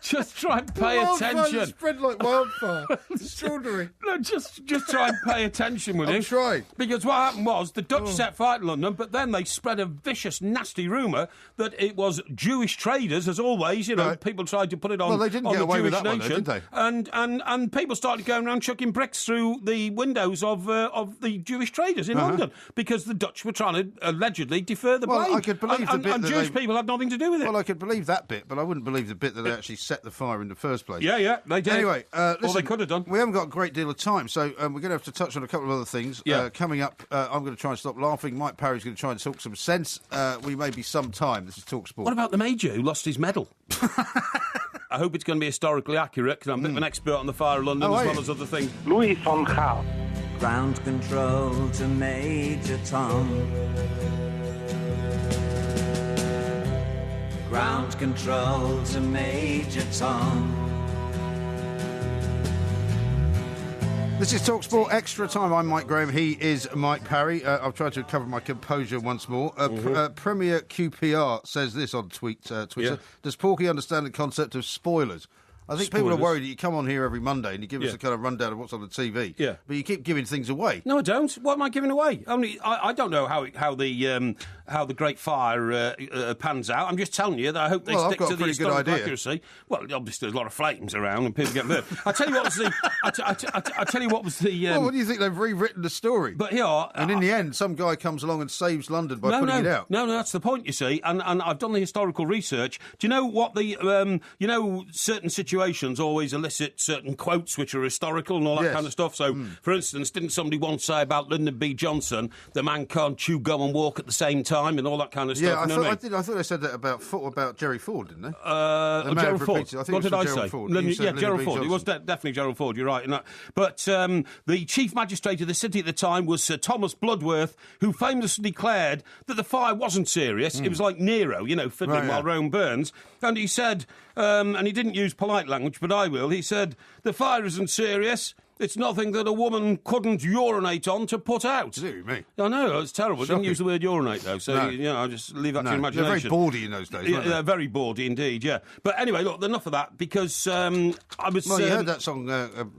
Just try and pay attention. Spread like wildfire. Extraordinary. No, just try and pay attention, will you? I'm trying. Because what happened was the Dutch set fire to London, but then they spread a vicious, nasty rumour that it was Jewish traders, as always. Right. People tried to put it on. Well, they didn't on get the away with Jewish that one, nation, though, did they? And people started going around chucking bricks through the windows of the Jewish traders in London because the Dutch were trying to allegedly defer the blame. Well, I could believe the bit and that Jewish they- people had nothing to do with it. Well, I could believe that bit, but I wouldn't believe the bit that they actually set the fire in the first place. Yeah, they did. Anyway, or listen, they could have done. We haven't got a great deal of time, so we're going to have to touch on a couple of other things. Yeah. Coming up, I'm going to try and stop laughing. Mike Parry's going to try and talk some sense. We may be some time. This is TalkSport. What about the Major who lost his medal? I hope it's going to be historically accurate because I'm a bit of an expert on the fire of London as well as other things. Louis van Gaal. Ground control to Major Tom. Ground control to Major Tom. This is TalkSport Extra Time. I'm Mike Graham. He is Mike Parry. I've tried to recover my composure once more. Premier QPR says this on Twitter. Yeah. Does Porky understand the concept of spoilers? I think people are Spoilers? worried that you come on here every Monday and you give us a kind of rundown of what's on the TV. Yeah. But you keep giving things away. No, I don't. What am I giving away? Only I don't know how the Great Fire pans out. I'm just telling you that I hope they Well, I've stick got to a the pretty good historical idea. accuracy. Well, obviously there's a lot of flames around and people get burned. I tell you what was the. I tell you what was the. Well, what do you think? They've rewritten the story. But here, and in the end, some guy comes along and saves London by putting it out. No, that's the point, you see. And I've done the historical research. Do you know what the certain situations always elicit certain quotes which are historical and all that Yes. kind of stuff? So, for instance, didn't somebody once say about Lyndon B. Johnson, the man can't chew gum and walk at the same time and all that kind of stuff? Yeah, you know what I mean? I thought they said that about Jerry Ford, didn't they? They may Gerald have Ford. repeated it. I think What it did I was Gerald say? Ford. You said Lyndon Gerald B. Ford. It was Johnson. definitely Gerald Ford. You're right in that. But the chief magistrate of the city at the time was Sir Thomas Bloodworth, who famously declared that the fire wasn't serious. It was like Nero, fiddling Right, yeah. while Rome burns. And he said, and he didn't use polite language, but I will. He said, the fire isn't serious. It's nothing that a woman couldn't urinate on to put out. Dear me. I know, it's terrible. I Shocking. didn't use the word urinate, though, so, No. I'll just leave that to No, your they're very imagination. bawdy in those days, Yeah, weren't they? they're very bawdy indeed, yeah. But anyway, look, enough of that, because I was... Well, you heard that song,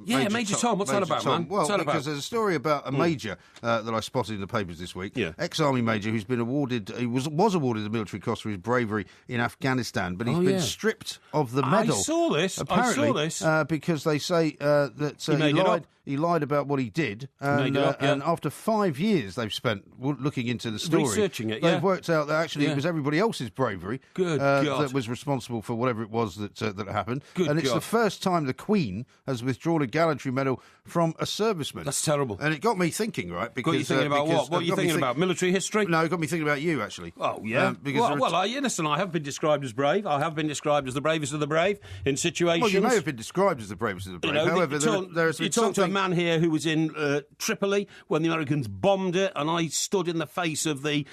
Major Tom. What's that about, man? Well, What's that because about? there's a story about a major that I spotted in the papers this week. Yeah. Ex-army major who's been awarded, he was awarded the military cross for his bravery in Afghanistan, but he's been stripped of the medal. I saw this. Apparently, because they say that made it up. he lied about what he did, Made it up, yeah. and after 5 years they've spent looking into the story, researching it. They've worked out that actually it was everybody else's bravery Good God. that was responsible for whatever it was that happened. Good and it's God. the first time the Queen has withdrawn a gallantry medal from a serviceman. That's terrible. And it got me thinking, right? Because Got you thinking about because what? What are it you got me thinking about? Military history? No, it got me thinking about you actually. Oh, yeah. Because listen, I have been described as brave. I have been described as the bravest of the brave in situations. well, you may have been described as the bravest of the brave. However, there are some you're talking talking to a something- man here who was in Tripoli when the Americans bombed it, and I stood in the face of the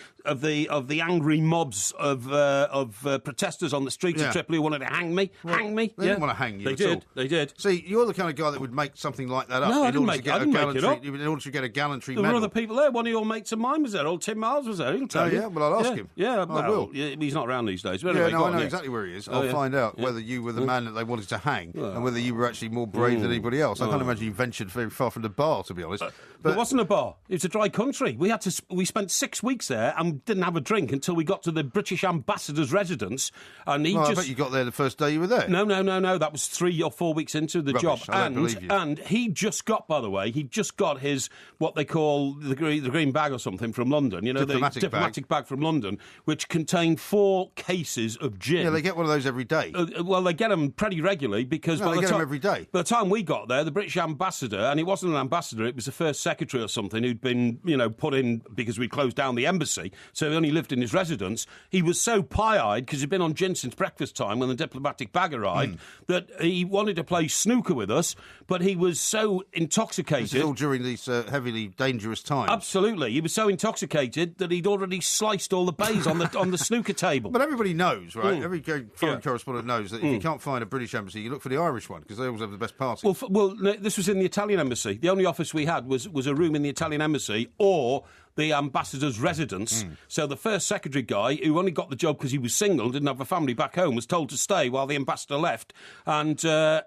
angry mobs of protesters on the streets Yeah. of Tripoli who wanted to hang me. Hang me. They didn't want to hang you They at did. all. They did. See, you're the kind of guy that would make something like that up No, I in didn't order make to it- get I a didn't make it gallantry. up. In order to get a gallantry There were medal. other people there. One of your mates of mine was there. Old Tim Miles was there. He'll tell Oh, you. yeah? Well, I'll ask him. Yeah, I well, will. yeah, he's not around these days. But Yeah, anyway, no, go I on, know yeah. exactly where he is. Oh, I'll yeah. find out Yeah. whether you were the man that they wanted to hang and whether you were actually more brave than anybody else. I can't imagine you ventured very far from the bar, to be honest. There wasn't a bar. It was a dry country. We spent 6 weeks there and didn't have a drink until we got to the British ambassador's residence. And he Well, I just... bet you got there the first day you were there. No. That was 3 or 4 weeks into the Rubbish. job. I don't believe you. And he just got, by the way, his, what they call the green bag or something from London. You know, Diplomatic the diplomatic bag from London, which contained 4 cases of gin. Yeah, they get one of those every day. Well, they get them pretty regularly because No, by they the get 'em time, every day. By the time we got there, the British ambassador, and he wasn't an ambassador, it was the first secretary or something who'd been, put in because we closed down the embassy, so he only lived in his residence. He was so pie-eyed because he'd been on gin since breakfast time when the diplomatic bag arrived that he wanted to play snooker with us, but he was so intoxicated. This is all during these heavily dangerous times. Absolutely, he was so intoxicated that he'd already sliced all the bays on the snooker table. But everybody knows, right? Every foreign Yeah. correspondent knows that if you can't find a British embassy, you look for the Irish one because they always have the best party. Well, no, this was in the Italian embassy. The only office we had was a room in the Italian embassy or the ambassador's residence. So the first secretary guy, who only got the job because he was single, didn't have a family back home, was told to stay while the ambassador left. And the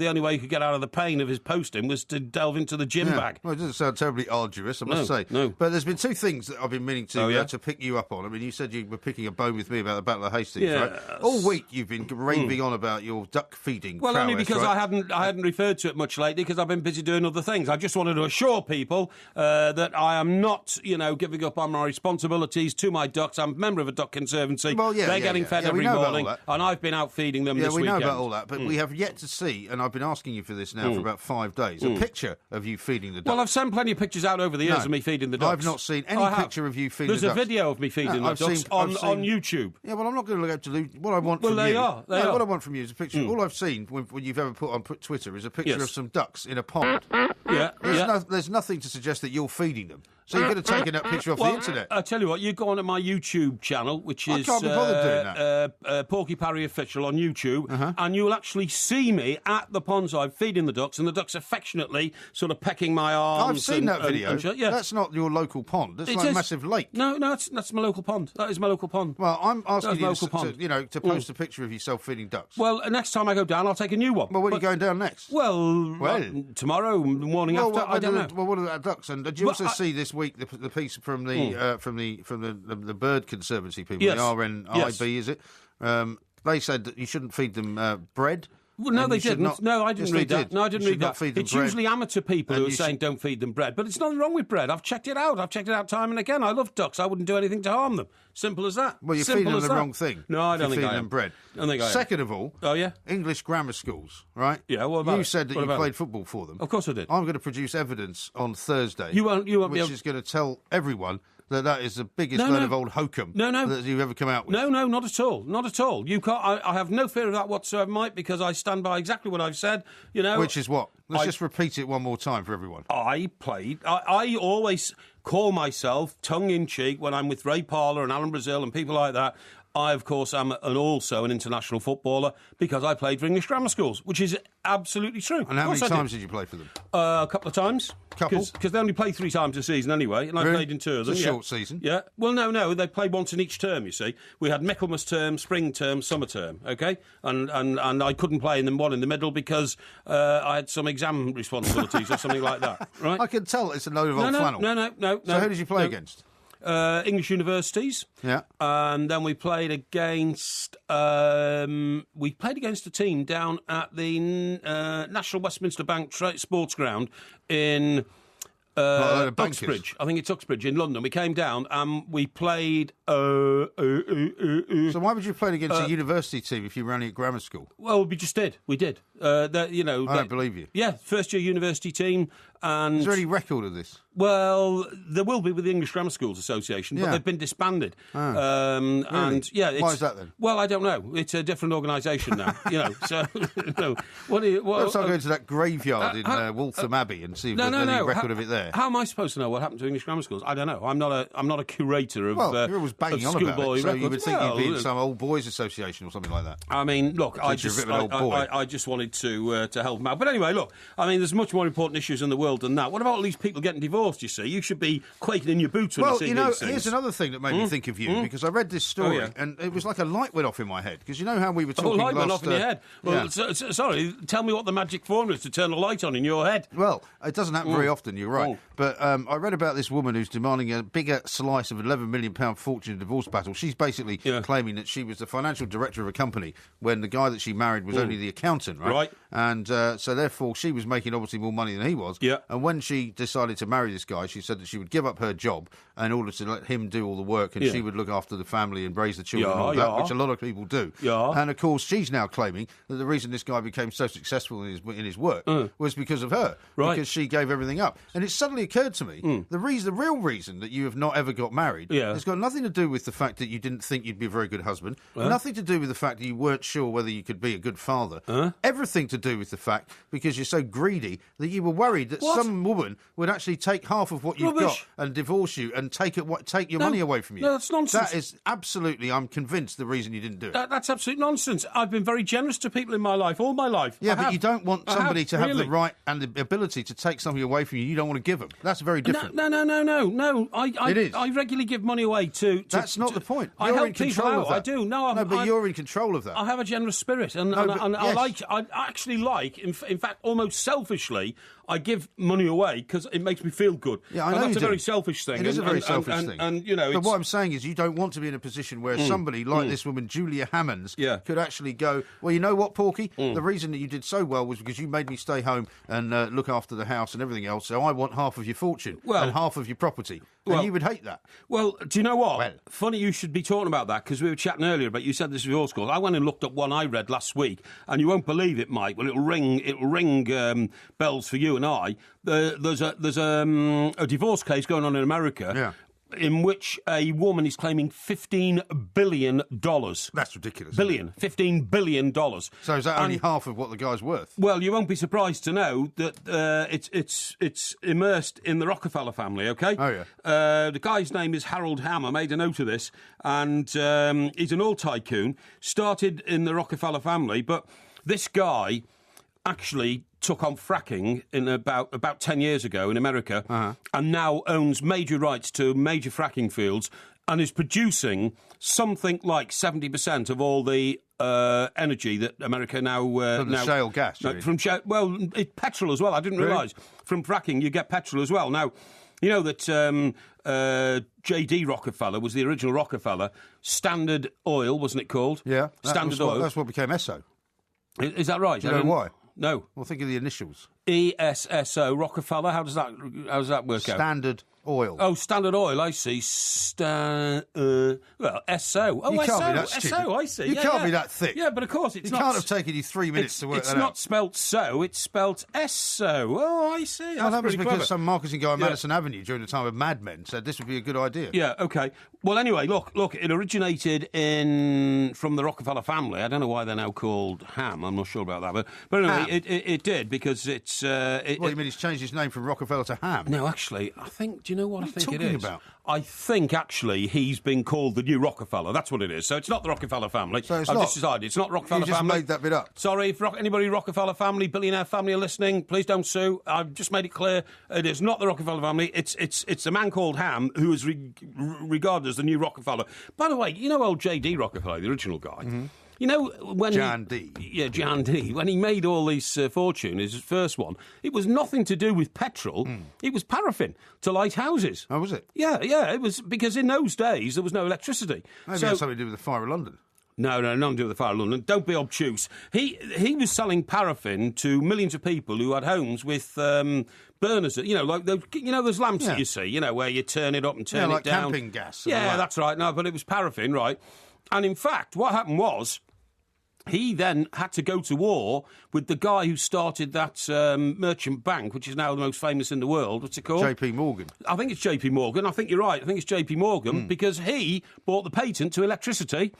only way he could get out of the pain of his posting was to delve into the gin bag. Well, it doesn't sound terribly arduous, I must No, say. no. But there's been 2 things that I've been meaning to Oh, yeah? to pick you up on. I mean, you said you were picking a bone with me about the Battle of Hastings, right? Yes. All week you've been raving on about your duck feeding Well, only prowess, because right? I hadn't referred to it much lately because I've been busy doing other things. I just wanted to assure people that I am not, giving up on my responsibilities to my ducks. I'm a member of a duck conservancy. Well, yeah, They're yeah, getting yeah. fed Yeah, we every know about all morning, that. and I've been out feeding them Yeah, this we weekend. know about all that, but we have yet to see, and I've been asking you for this now for about 5 days, a picture of you feeding the ducks. Well, I've sent plenty of pictures out over the years No, of me feeding the ducks. I've not seen any I have. picture of you feeding There's the a ducks. video of me feeding No, the ducks on YouTube. Yeah, well, I'm not going to go to what I want Well, from they you. are, they No, are. what I want from you is a picture. All I've seen when you've ever put on Twitter is a picture Yes. of some ducks in a pond. Yeah, yeah. There's nothing to suggest that you're feeding them. So you're going to take that picture off the internet. I tell you what, you go on to my YouTube channel, which I is can't be bothered doing that. Porky Parry Official on YouTube, and you'll actually see me at the pondside feeding the ducks, and the ducks affectionately sort of pecking my arms. I've seen that video. Yeah. That's not your local pond. That's It like a is. massive lake. No, that's my local pond. That is my local pond. Well, I'm asking you That's local pond. to post a picture of yourself feeding ducks. Well, next time I go down, I'll take a new one. Well, when are you But- going down next? Well, Well. tomorrow, the morning after, I don't know. Well, what are the ducks? And did you Well, also see this week the piece from the Bird Conservancy people, Yes. the RNIB, is it? They said that you shouldn't feed them bread. Well, no, and they you should didn't. not- No, I didn't Yes, they read that. did. No, I didn't You read should not that. feed them It's bread. usually amateur people And who are you saying don't feed them bread. But it's nothing wrong with bread. I've checked it out. I've checked it out time and again. I love ducks. I wouldn't do anything to harm them. Simple as that. Well, you're Simple feeding them as the that. wrong thing. No, I don't You're think I feeding am. them bread. I think I am. Second of all, Oh, yeah? English grammar schools, right? Yeah, what about You it? said that What you about played it? football for them. Of course I did. I'm going to produce evidence on Thursday. You won't be which able- is going to tell everyone that is the biggest No, load no. of old hokum No, no. that you've ever come out with. No, not at all. Not at all. You can't. I have no fear of that whatsoever, Mike, because I stand by exactly what I've said. You know, Which is what? Let's I- just repeat it one more time for everyone. I always call myself tongue in cheek when I'm with Ray Parlour and Alan Brazil and people like that. I, of course, am also an international footballer because I played for English grammar schools, which is absolutely true. And how Of course many I times did you play for them? A couple of times. Couple? Because they only play 3 times a season anyway, and I Really? played in 2 of them. It's a yeah. short season. Yeah. Well, no, they play once in each term, you see. We had Michaelmas term, spring term, summer term, OK? And I couldn't play in the one in the middle because I had some exam responsibilities or something like that, right? I can tell it's a load of old flannel. No. So who did you play against? English universities. Yeah. And then we played against a team down at the National Westminster Bank Sports Ground in load of bankers. Uxbridge. I think it's Uxbridge in London. We came down and we played. So why would you play against a university team if you were only at grammar school? Well, we just did. We did. I don't believe you. Yeah, first year university team. And Is there any record of this? well, there will be with the English Grammar Schools Association, but Yeah. they've been disbanded. And yeah, Why is that then? Well, I don't know. It's a different organisation now. So what do you? Perhaps I'll go to that graveyard in Waltham Abbey and see if there's any record of it there. How am I supposed to know what happened to English grammar schools? I don't know. I'm not a curator of. Well, you're always banging on about schoolboy it, so records. you would think you'd be in Well, some old boys' association or something like that. I mean, look, I you're a bit of an old boy. just wanted to help them out. But anyway, look, I mean, there's much more important issues in the world than that. What about all these people getting divorced, you see? You should be quaking in your boots when you see these things. Here's another thing that made me think of you, because I read this story, and it was like a light went off in my head, because you know how we were talking light went last... off in your head. Well, sorry, tell me what the magic formula is to turn a light on in your head. Well, it doesn't happen very often, you're right. But I read about this woman who's demanding a bigger slice of £11 million fortune in a divorce battle. She's basically claiming that she was the financial director of a company when the guy that she married was only the accountant, right? Right. And so therefore she was making obviously more money than he was. Yeah. And when she decided to marry this guy, she said that she would give up her job in order to let him do all the work, and she would look after the family and raise the children and all that, which a lot of people do. Yeah. And of course, she's now claiming that the reason this guy became so successful in his work was because of her, because she gave everything up. And it suddenly occurred to me the real reason that you have not ever got married has got nothing to do with the fact that you didn't think you'd be a very good husband, nothing to do with the fact that you weren't sure whether you could be a good father, everything to do with the fact because you're so greedy that you were worried that some woman would actually take half of what you've got and divorce you and take your money away from you. No, that's nonsense. That is absolutely, I'm convinced, the reason you didn't do it. That's absolute nonsense. I've been very generous to people in my life, all my life. Yeah, but you don't want somebody to have the right and the ability to take something away from you. You don't want to give them. That's very different. No. It is. I regularly give money away to That's not the point. I You're help in control people of out. that. I do. No, but you're in control of that. I have a generous spirit, and yes. I actually like, in fact, almost selfishly, I give money away because it makes me feel good. Yeah, I know and that's you a do. very selfish thing. It is a very selfish thing. And you know, but what I'm saying is, you don't want to be in a position where somebody like this woman, Julia Hammonds, could actually go, well, you know what, Porky? The reason that you did so well was because you made me stay home and look after the house and everything else, so I want half of your fortune and half of your property. And you would hate that. Well, do you know what? Well. Funny you should be talking about that, because we were chatting earlier, but you said this was your school. I went and looked up one I read last week, and you won't believe it, Mike. Well, it'll ring bells for you and I. There's a divorce case going on in America. In which a woman is claiming $15 billion. That's ridiculous. $15 billion. So is that only half of what the guy's worth? Well, you won't be surprised to know that it's immersed in the Rockefeller family, OK? Oh, yeah. The guy's name is Harold Hamm. I made a note of this. And he's an oil tycoon, started in the Rockefeller family, but this guy actually took on fracking in about 10 years ago in America and now owns major rights to major fracking fields and is producing something like 70% of all the energy that America now... From the shale gas, you mean? Petrol as well. I didn't realise. From fracking, you get petrol as well. Now, you know that J.D. Rockefeller was the original Rockefeller. Standard Oil, wasn't it called? Yeah. Standard Oil. That's what became Esso. Is that right? Do you know why? No. Well, think of the initials. ESSO, Rockefeller. How does that work out? Standard Oil. Oh, Standard Oil, I see. Well, SO. Oh, You SO. can't be that stupid. SO, I see. You can't be that thick. Yeah, but of course it's It not. can't have taken you 3 minutes to work that out. It's not spelt so, it's spelt SO. Oh, I see. Well, that was pretty because clever. some marketing guy on Madison Avenue during the time of Mad Men said this would be a good idea. Yeah, OK. Well, anyway, look, it originated from the Rockefeller family. I don't know why they're now called Ham. I'm not sure about that. But anyway, it did, because it's... What do you mean he's changed his name from Rockefeller to Ham? No, actually, I think... Do you know what I think it is? What are you talking about? I think, actually, he's been called the new Rockefeller. That's what it is. So it's not the Rockefeller family. So it's I've not? just decided it's not Rockefeller You just family. made that bit up. Sorry, if anybody Rockefeller family, billionaire family are listening, please don't sue. I've just made it clear. It is not the Rockefeller family. It's a man called Ham who is regarded as the new Rockefeller. By the way, you know old J.D. Rockefeller, the original guy? Mm-hmm. You know, when Jan D. Yeah, Jan D. When he made all this fortune, his first one, it was nothing to do with petrol. It was paraffin to light houses. Oh, was it? Yeah, it was, because in those days there was no electricity. Maybe it had something to do with the fire of London. No, nothing to do with the fire of London. Don't be obtuse. He was selling paraffin to millions of people who had homes with burners. You know, like those lamps that you see. You know, where you turn it up and turn like it down. camping gas. Yeah, that's right. No, but it was paraffin, right? And in fact, what happened was, he then had to go to war with the guy who started that merchant bank, which is now the most famous in the world. What's it called? J.P. Morgan. I think it's J.P. Morgan. I think you're right. I think it's J.P. Morgan because he bought the patent to electricity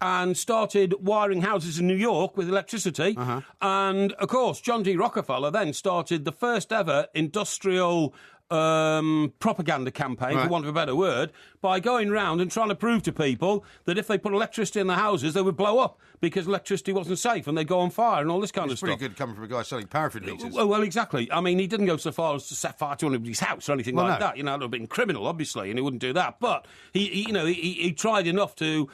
and started wiring houses in New York with electricity. And, of course, John D. Rockefeller then started the first ever industrial propaganda campaign, for want of a better word, by going round and trying to prove to people that if they put electricity in the houses, they would blow up because electricity wasn't safe and they'd go on fire and all this kind of stuff. It's pretty good coming from a guy selling paraffin meters. Well, exactly. I mean, he didn't go so far as to set fire to anybody's house or anything like that. You know, it would have been criminal, obviously, and he wouldn't do that. But he tried enough to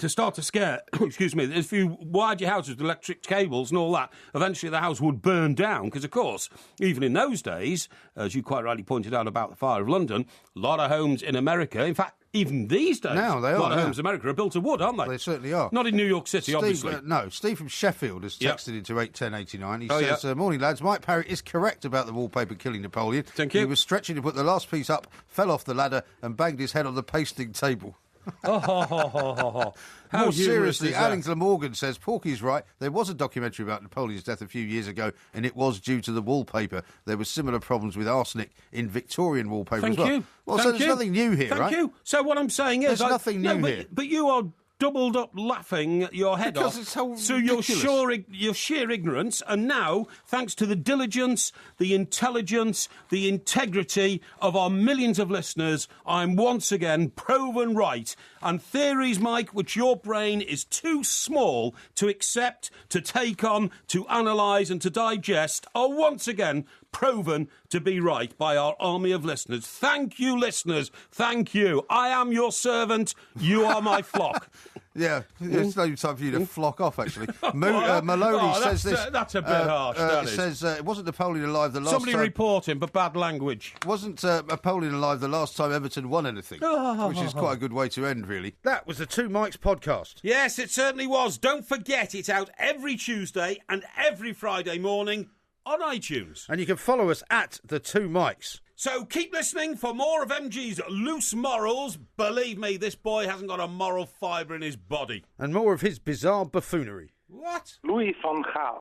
start to scare. Excuse me. If you wired your house with electric cables and all that, eventually the house would burn down. Because, of course, even in those days, as you quite rightly pointed out about the fire of London, a lot of homes in America, in fact, even these days, now they are, a lot of homes in America are built of wood, aren't they? They certainly are. Not in New York City, obviously. No, Steve from Sheffield has texted into 81089. He says, yeah. morning, lads. Mike Parry is correct about the wallpaper killing Napoleon. Thank you. He was stretching to put the last piece up, fell off the ladder and banged his head on the pasting table. How More humorous seriously, is that? Allington Morgan says, Porky's right. There was a documentary about Napoleon's death a few years ago, and it was due to the wallpaper. There were similar problems with arsenic in Victorian wallpaper Thank as well. you. Well, Thank so there's you. nothing new here, Thank right? you. So what I'm saying is... There's nothing new here. But you are doubled up laughing your head Because off it's so through your ridiculous. sheer ignorance, and now, thanks to the diligence, the intelligence, the integrity of our millions of listeners, I'm once again proven right. And theories, Mike, which your brain is too small to accept, to take on, to analyse and to digest, are once again proven to be right by our army of listeners. Thank you, listeners. Thank you. I am your servant. You are my flock. Yeah, it's no time for you to flock off, actually. Maloney says this. That's a bit harsh, that is. Says, it wasn't Napoleon alive the last Somebody time... report him, but bad language. Wasn't Napoleon alive the last time Everton won anything? Which is quite a good way to end, really. That was the Two Mikes podcast. Yes, it certainly was. Don't forget, it's out every Tuesday and every Friday morning on iTunes. And you can follow us at the Two Mikes. So keep listening for more of MG's loose morals. Believe me, this boy hasn't got a moral fibre in his body. And more of his bizarre buffoonery. What? Louis van Gaal.